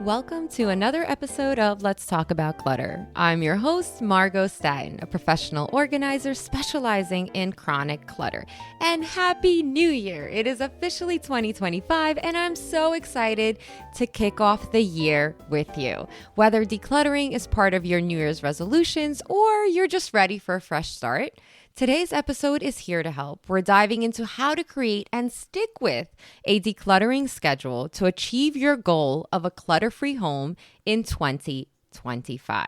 Welcome to another episode of Let's Talk About Clutter. I'm your host, Margo Staten, a professional organizer specializing in chronic clutter. And Happy New Year! It is officially 2025, and I'm so excited to kick off the year with you. Whether decluttering is part of your New Year's resolutions or you're just ready for a fresh start, today's episode is here to help. We're diving into how to create and stick with a decluttering schedule to achieve your goal of a clutter-free home in 2025.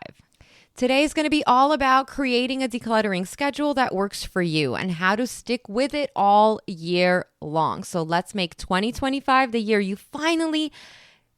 Today is going to be all about creating a decluttering schedule that works for you and how to stick with it all year long. So let's make 2025 the year you finally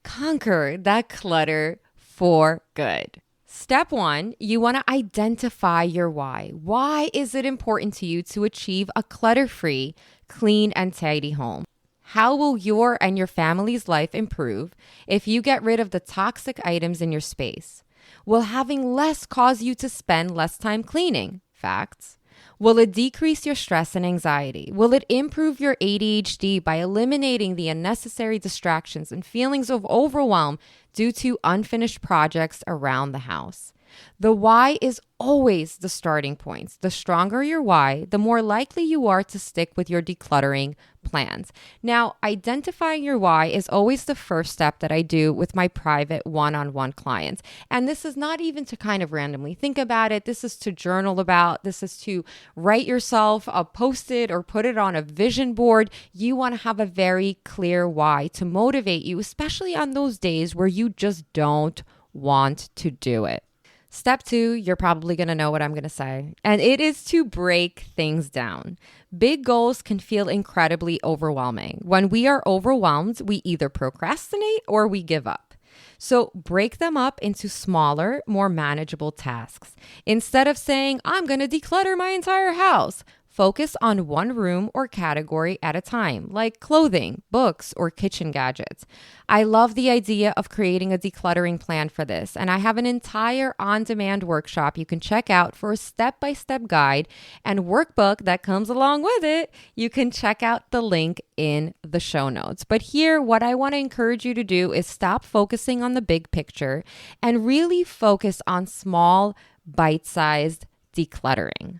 conquer that clutter for good. Step one, you want to identify your why. Why is it important to you to achieve a clutter-free, clean, and tidy home? How will your and your family's life improve if you get rid of the toxic items in your space? Will having less cause you to spend less time cleaning? Facts. Will it decrease your stress and anxiety? Will it improve your ADHD by eliminating the unnecessary distractions and feelings of overwhelm due to unfinished projects around the house? The why is always the starting point. The stronger your why, the more likely you are to stick with your decluttering plans. Now, identifying your why is always the first step that I do with my private one-on-one clients. And this is not even to kind of randomly think about it. This is to journal about. This is to write yourself a post-it or put it on a vision board. You want to have a very clear why to motivate you, especially on those days where you just don't want to do it. Step two, you're probably going to know what I'm going to say, and it is to break things down. Big goals can feel incredibly overwhelming. When we are overwhelmed, we either procrastinate or we give up. So break them up into smaller, more manageable tasks. Instead of saying, I'm going to declutter my entire house, focus on one room or category at a time, like clothing, books, or kitchen gadgets. I love the idea of creating a decluttering plan for this, and I have an entire on-demand workshop you can check out for a step-by-step guide and workbook that comes along with it. You can check out the link in the show notes. But here, what I want to encourage you to do is stop focusing on the big picture and really focus on small, bite-sized decluttering.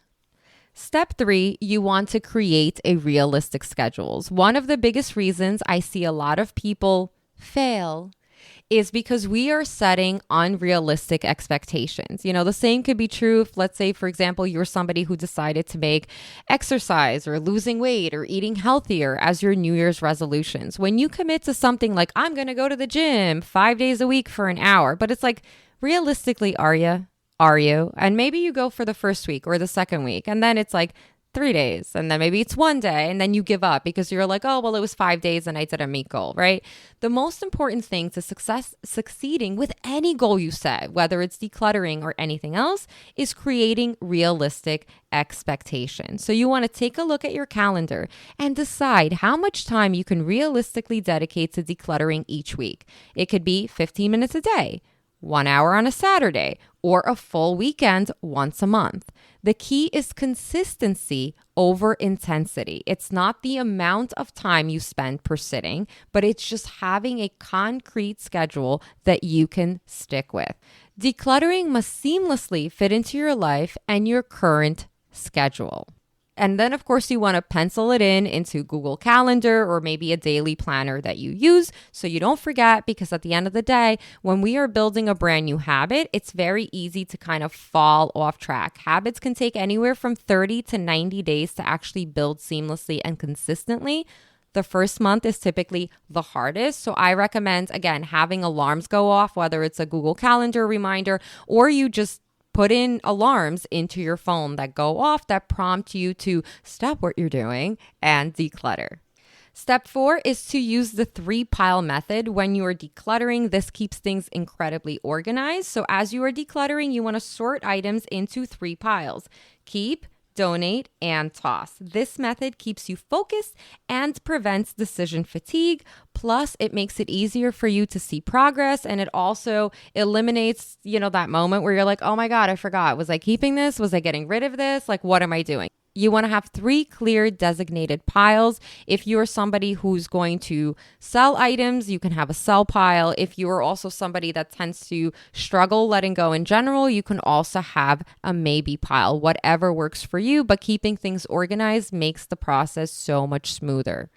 Step three, you want to create a realistic schedule. One of the biggest reasons I see a lot of people fail is because we are setting unrealistic expectations. You know, the same could be true if, let's say, for example, you're somebody who decided to make exercise or losing weight or eating healthier as your New Year's resolutions. When you commit to something like, I'm going to go to the gym 5 days a week for an hour, but it's like, realistically, are you? Are you? And maybe you go for the first week or the second week, and then it's like 3 days, and then maybe it's 1 day, and then you give up because you're like, oh, well, it was 5 days and I didn't meet goal, right? The most important thing to succeeding with any goal you set, whether it's decluttering or anything else, is creating realistic expectations. So you want to take a look at your calendar and decide how much time you can realistically dedicate to decluttering each week. It could be 15 minutes a day, 1 hour on a Saturday, or a full weekend once a month. The key is consistency over intensity. It's not the amount of time you spend per sitting, but it's just having a concrete schedule that you can stick with. Decluttering must seamlessly fit into your life and your current schedule. And then, of course, you want to pencil it into Google Calendar or maybe a daily planner that you use so you don't forget, because at the end of the day, when we are building a brand new habit, it's very easy to kind of fall off track. Habits can take anywhere from 30 to 90 days to actually build seamlessly and consistently. The first month is typically the hardest. So I recommend, again, having alarms go off, whether it's a Google Calendar reminder or you just put in alarms into your phone that go off that prompt you to stop what you're doing and declutter. Step 4 is to use the 3-pile method when you are decluttering. This keeps things incredibly organized. So as you are decluttering, you want to sort items into 3 piles: keep, donate, and toss. This method keeps you focused and prevents decision fatigue. Plus, it makes it easier for you to see progress, and it also eliminates, that moment where you're like, oh my God, I forgot. Was I keeping this? Was I getting rid of this? Like, what am I doing? You want to have 3 clear designated piles. If you're somebody who's going to sell items, you can have a sell pile. If you're also somebody that tends to struggle letting go in general, you can also have a maybe pile, whatever works for you, but keeping things organized makes the process so much smoother.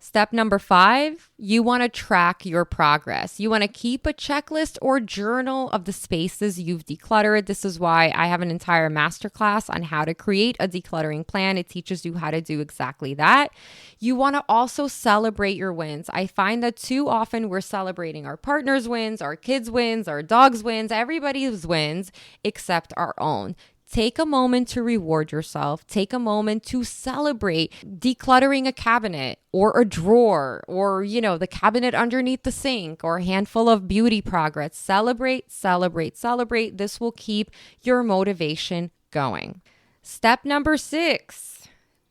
Step number 5, you want to track your progress. You want to keep a checklist or journal of the spaces you've decluttered. This is why I have an entire masterclass on how to create a decluttering plan. It teaches you how to do exactly that. You want to also celebrate your wins. I find that too often we're celebrating our partner's wins, our kids' wins, our dog's wins, everybody's wins except our own. Take a moment to reward yourself. Take a moment to celebrate decluttering a cabinet or a drawer or, the cabinet underneath the sink or a handful of beauty progress. Celebrate, celebrate, celebrate. This will keep your motivation going. Step number 6.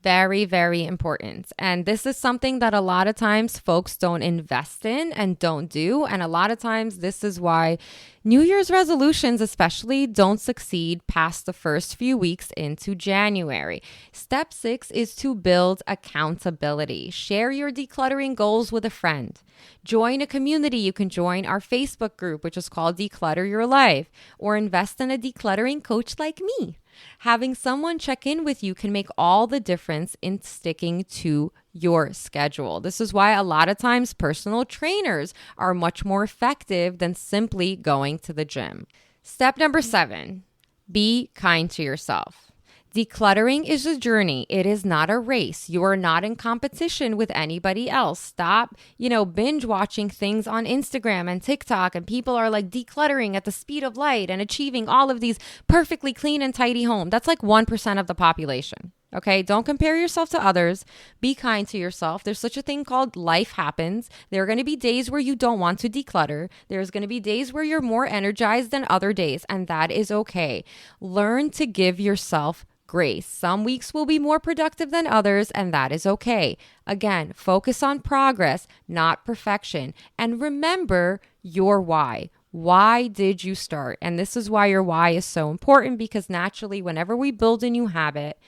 Very, very important. And this is something that a lot of times folks don't invest in and don't do. And a lot of times this is why New Year's resolutions especially don't succeed past the first few weeks into January. Step 6 is to build accountability. Share your decluttering goals with a friend. Join a community. You can join our Facebook group, which is called Declutter Your Life, or invest in a decluttering coach like me. Having someone check in with you can make all the difference in sticking to your schedule. This is why a lot of times personal trainers are much more effective than simply going to the gym. Step number 7, be kind to yourself. Decluttering is a journey. It is not a race. You are not in competition with anybody else. Stop, binge watching things on Instagram and TikTok, and people are like decluttering at the speed of light and achieving all of these perfectly clean and tidy homes. That's like 1% of the population. Okay, don't compare yourself to others. Be kind to yourself. There's such a thing called life happens. There are going to be days where you don't want to declutter. There's going to be days where you're more energized than other days, and that is okay. Learn to give yourself grace. Some weeks will be more productive than others, and that is okay. Again, focus on progress, not perfection. And remember your why. Why did you start? And this is why your why is so important, because naturally, whenever we build a new habit,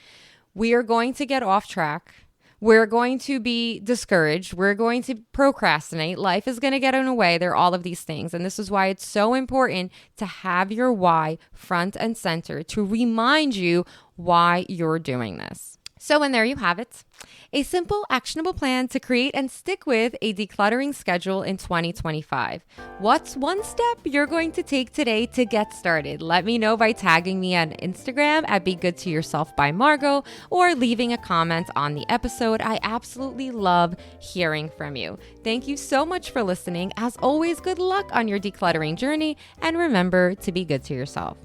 we are going to get off track. We're going to be discouraged. We're going to procrastinate. Life is going to get in the way. There are all of these things. And this is why it's so important to have your why front and center to remind you why you're doing this. So, and there you have it. A simple, actionable plan to create and stick with a decluttering schedule in 2025. What's one step you're going to take today to get started? Let me know by tagging me on Instagram at Be Good to Yourself by Margo, or leaving a comment on the episode. I absolutely love hearing from you. Thank you so much for listening. As always, good luck on your decluttering journey, and remember to be good to yourself.